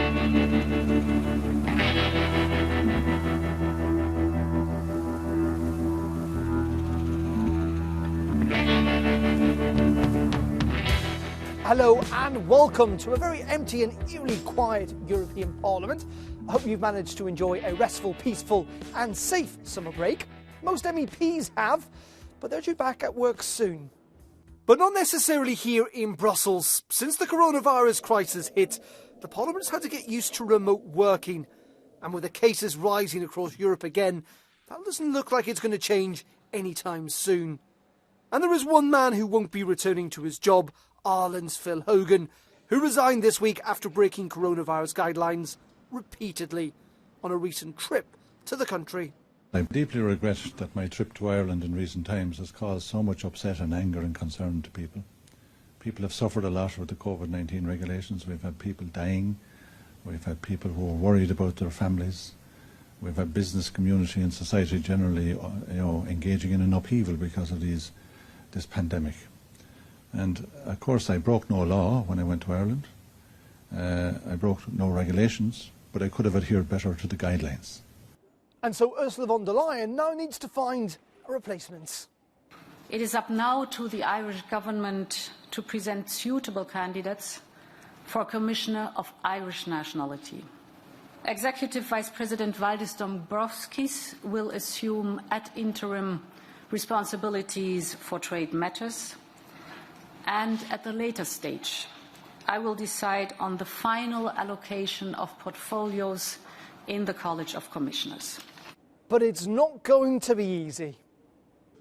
Hello and welcome to a very empty and eerily quiet European Parliament. I hope you've managed to enjoy a restful, peaceful and safe summer break. Most MEPs have, but they're due back at work soon. But not necessarily here in Brussels. Since the coronavirus crisis hit, the Parliament's had to get used to remote working. And with the cases rising across Europe again, that doesn't look like it's going to change anytime soon. And there is one man who won't be returning to his job, Ireland's Phil Hogan, who resigned this week after breaking coronavirus guidelines repeatedly on a recent trip to the country. I deeply regret that my trip to Ireland in recent times has caused so much upset and anger and concern to people. People have suffered a lot with the COVID-19 regulations. We've had people dying. We've had people who are worried about their families. We've had business community and society generally engaging in an upheaval because of this pandemic. And of course I broke no law when I went to Ireland. I broke no regulations, but I could have adhered better to the guidelines. And so Ursula von der Leyen now needs to find a replacement. It is up now to the Irish government to present suitable candidates for Commissioner of Irish nationality. Executive Vice President Valdis Dombrovskis will assume ad interim responsibilities for trade matters, and at the later stage, I will decide on the final allocation of portfolios in the College of Commissioners. But it's not going to be easy.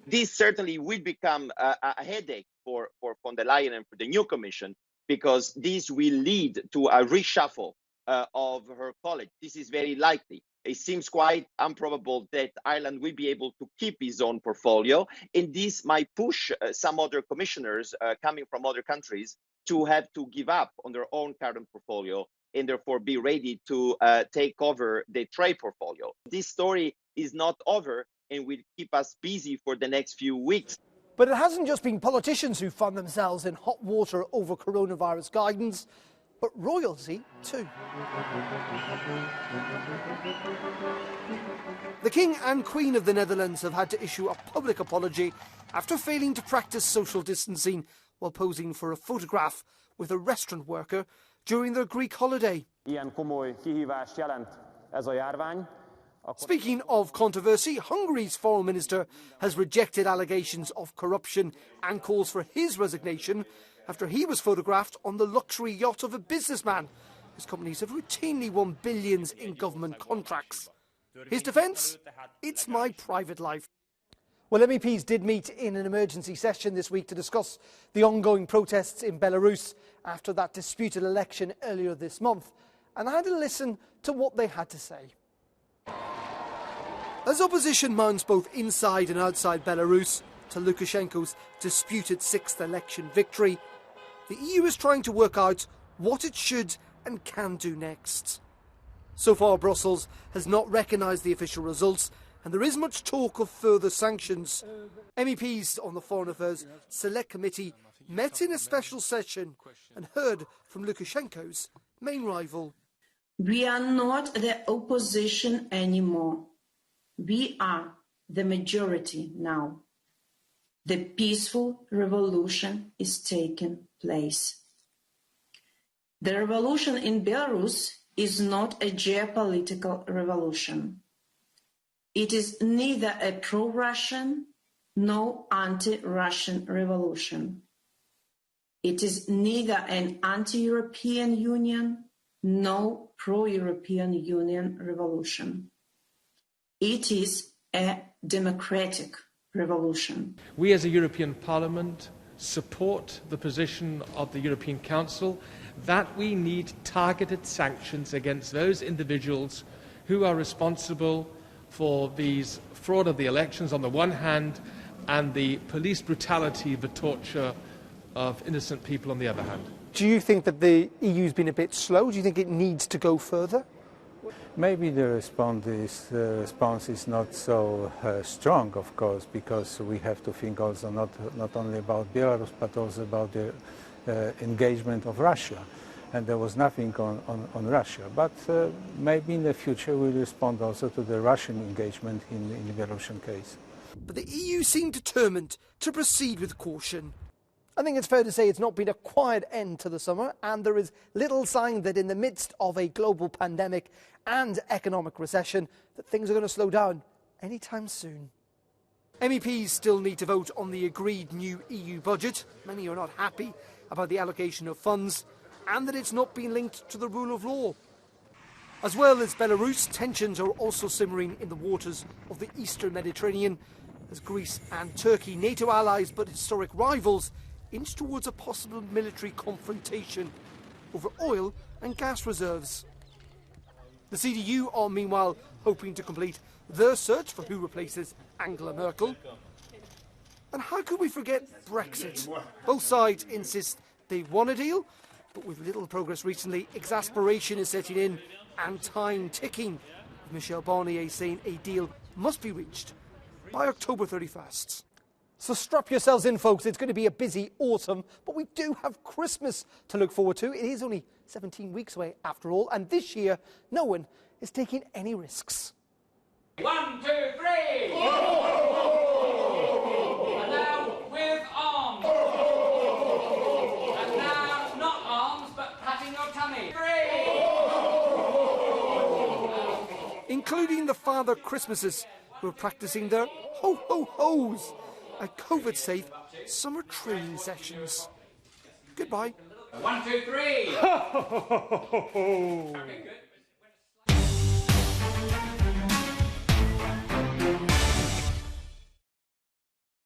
This certainly will become a headache for von der Leyen and for the new Commission, because this will lead to a reshuffle of her college. This is very likely. It seems quite improbable that Ireland will be able to keep its own portfolio, and this might push some other commissioners coming from other countries to have to give up on their own current portfolio and therefore be ready to take over the trade portfolio. This story is not over and will keep us busy for the next few weeks. But it hasn't just been politicians who found themselves in hot water over coronavirus guidance, but royalty too. The King and Queen of the Netherlands have had to issue a public apology after failing to practice social distancing while posing for a photograph with a restaurant worker during their Greek holiday. Speaking of controversy, Hungary's foreign minister has rejected allegations of corruption and calls for his resignation after he was photographed on the luxury yacht of a businessman whose companies have routinely won billions in government contracts. His defence? It's my private life. Well, MEPs did meet in an emergency session this week to discuss the ongoing protests in Belarus after that disputed election earlier this month, and I had to listen to what they had to say. As opposition mounts both inside and outside Belarus to Lukashenko's disputed sixth election victory, the EU is trying to work out what it should and can do next. So far, Brussels has not recognised the official results, and there is much talk of further sanctions. MEPs on the Foreign Affairs Select Committee met in a special session and heard from Lukashenko's main rival. We are not the opposition anymore. We are the majority now. The peaceful revolution is taking place. The revolution in Belarus is not a geopolitical revolution. It is neither a pro-Russian nor anti-Russian revolution. It is neither an anti-European Union nor pro-European Union revolution. It is a democratic revolution. We as a European Parliament support the position of the European Council that we need targeted sanctions against those individuals who are responsible for these fraud of the elections on the one hand and the police brutality, the torture of innocent people on the other hand. Do you think that the EU's been a bit slow? Do you think it needs to go further? Maybe the response is not so strong, of course, because we have to think also not only about Belarus, but also about the engagement of Russia. and there was nothing on Russia. But maybe in the future we'll respond also to the Russian engagement in the Belarusian case. But the EU seemed determined to proceed with caution. I think it's fair to say it's not been a quiet end to the summer, and there is little sign that in the midst of a global pandemic and economic recession that things are going to slow down anytime soon. MEPs still need to vote on the agreed new EU budget. Many are not happy about the allocation of funds and that it's not been linked to the rule of law. As well as Belarus, tensions are also simmering in the waters of the Eastern Mediterranean as Greece and Turkey, NATO allies but historic rivals, inch towards a possible military confrontation over oil and gas reserves. The CDU are meanwhile hoping to complete their search for who replaces Angela Merkel. And how could we forget Brexit? Both sides insist they want a deal, but with little progress recently, exasperation is setting in and time ticking, with Michel Barnier saying a deal must be reached by October 31st. So strap yourselves in, folks. It's going to be a busy autumn, but we do have Christmas to look forward to. It is only 17 weeks away after all, and this year no one is taking any risks. 1, 2, 3! And now with arms. And now not arms, but patting your tummy. 3! Including the Father Christmases who are practicing their ho-ho-hos at COVID-safe summer training sessions. Goodbye. 1, 2, 3! Okay, good.